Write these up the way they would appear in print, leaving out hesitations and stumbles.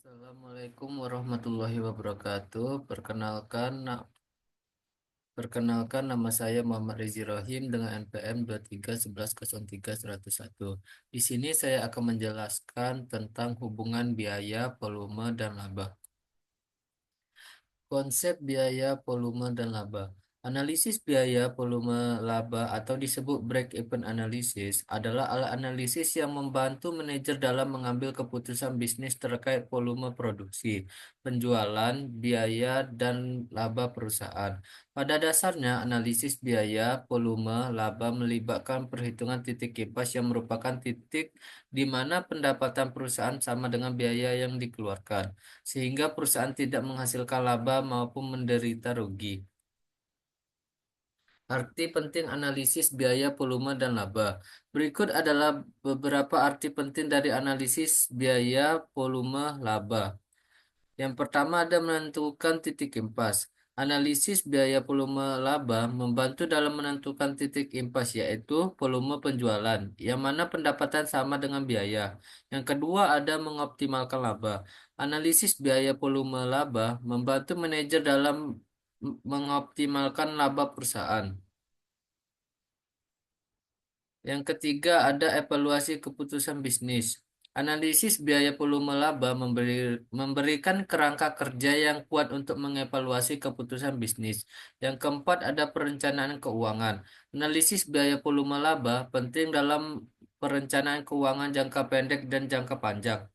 Assalamualaikum warahmatullahi wabarakatuh. Perkenalkan nama saya Muhammad Rizky Rohim dengan NPM 23110301. Di sini saya akan menjelaskan tentang hubungan biaya, volume, dan laba. Konsep biaya, volume, dan laba. Analisis biaya, volume, laba atau disebut break-even analysis adalah alat analisis yang membantu manajer dalam mengambil keputusan bisnis terkait volume produksi, penjualan, biaya, dan laba perusahaan. Pada dasarnya, analisis biaya, volume, laba melibatkan perhitungan titik kipas yang merupakan titik di mana pendapatan perusahaan sama dengan biaya yang dikeluarkan sehingga perusahaan tidak menghasilkan laba maupun menderita rugi. Arti penting analisis biaya, volume, dan laba. Berikut adalah beberapa arti penting dari analisis biaya, volume, laba. Yang pertama ada menentukan titik impas. Analisis biaya volume laba membantu dalam menentukan titik impas yaitu volume penjualan, yang mana pendapatan sama dengan biaya. Yang kedua ada mengoptimalkan laba. Analisis biaya volume laba membantu manajer dalam mengoptimalkan laba perusahaan. Yang ketiga ada evaluasi keputusan bisnis. Analisis biaya volume laba memberikan kerangka kerja yang kuat untuk mengevaluasi keputusan bisnis. Yang keempat ada perencanaan keuangan. Analisis biaya volume laba penting dalam perencanaan keuangan jangka pendek dan jangka panjang.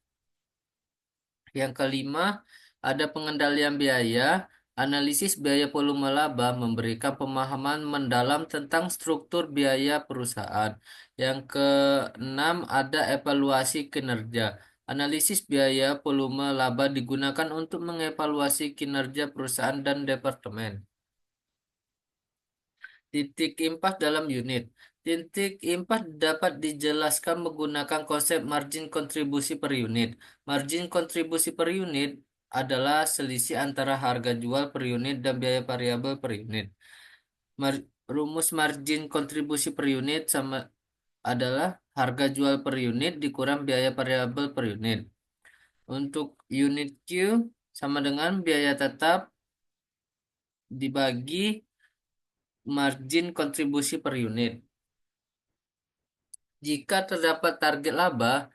Yang kelima, ada pengendalian biaya. Analisis biaya volume laba memberikan pemahaman mendalam tentang struktur biaya perusahaan. Yang keenam, ada evaluasi kinerja. Analisis biaya volume laba digunakan untuk mengevaluasi kinerja perusahaan dan departemen. Titik impas dalam unit. Titik impas dapat dijelaskan menggunakan konsep margin kontribusi per unit. Margin kontribusi per unit adalah selisih antara harga jual per unit dan biaya variabel per unit. Rumus margin kontribusi per unit sama adalah harga jual per unit dikurang biaya variabel per unit. Untuk unit Q sama dengan biaya tetap dibagi margin kontribusi per unit. Jika terdapat target laba,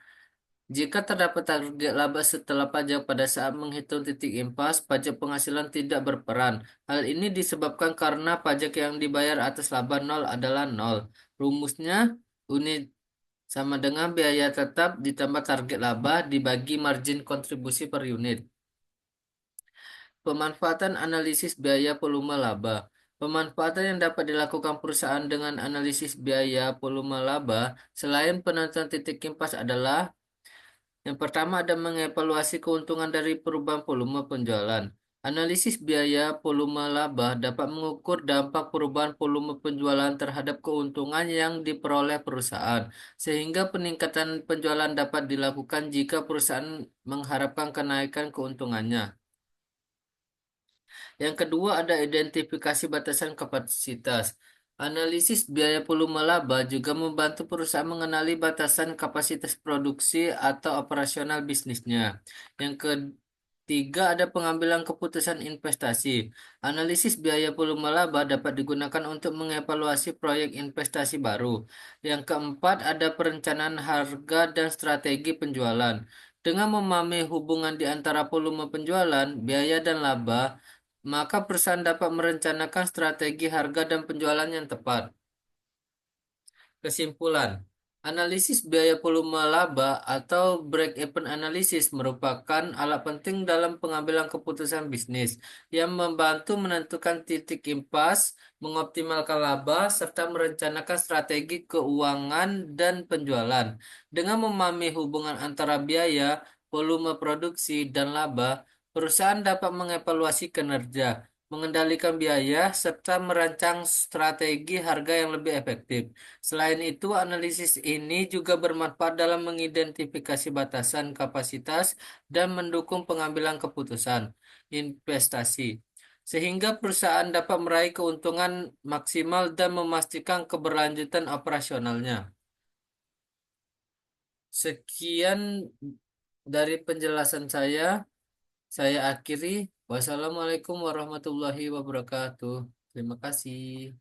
jika terdapat target laba setelah pajak pada saat menghitung titik impas, pajak penghasilan tidak berperan. Hal ini disebabkan karena pajak yang dibayar atas laba nol adalah nol. Rumusnya, unit sama dengan biaya tetap ditambah target laba dibagi margin kontribusi per unit. Pemanfaatan analisis biaya volume laba. Pemanfaatan yang dapat dilakukan perusahaan dengan analisis biaya volume laba selain penentuan titik impas adalah yang pertama ada mengevaluasi keuntungan dari perubahan volume penjualan. Analisis biaya volume laba dapat mengukur dampak perubahan volume penjualan terhadap keuntungan yang diperoleh perusahaan, sehingga peningkatan penjualan dapat dilakukan jika perusahaan mengharapkan kenaikan keuntungannya. Yang kedua ada identifikasi batasan kapasitas. Analisis biaya volume laba juga membantu perusahaan mengenali batasan kapasitas produksi atau operasional bisnisnya. Yang ketiga ada pengambilan keputusan investasi. Analisis biaya volume laba dapat digunakan untuk mengevaluasi proyek investasi baru. Yang keempat ada perencanaan harga dan strategi penjualan. Dengan memahami hubungan di antara volume penjualan, biaya dan laba, maka perusahaan dapat merencanakan strategi harga dan penjualan yang tepat. Kesimpulan, analisis biaya volume laba atau break-even analysis merupakan alat penting dalam pengambilan keputusan bisnis yang membantu menentukan titik impas, mengoptimalkan laba, serta merencanakan strategi keuangan dan penjualan. Dengan memahami hubungan antara biaya, volume produksi, dan laba, perusahaan dapat mengevaluasi kinerja, mengendalikan biaya, serta merancang strategi harga yang lebih efektif. Selain itu, analisis ini juga bermanfaat dalam mengidentifikasi batasan kapasitas dan mendukung pengambilan keputusan investasi, sehingga perusahaan dapat meraih keuntungan maksimal dan memastikan keberlanjutan operasionalnya. Sekian Dari penjelasan saya akhiri. Wassalamualaikum warahmatullahi wabarakatuh. Terima kasih.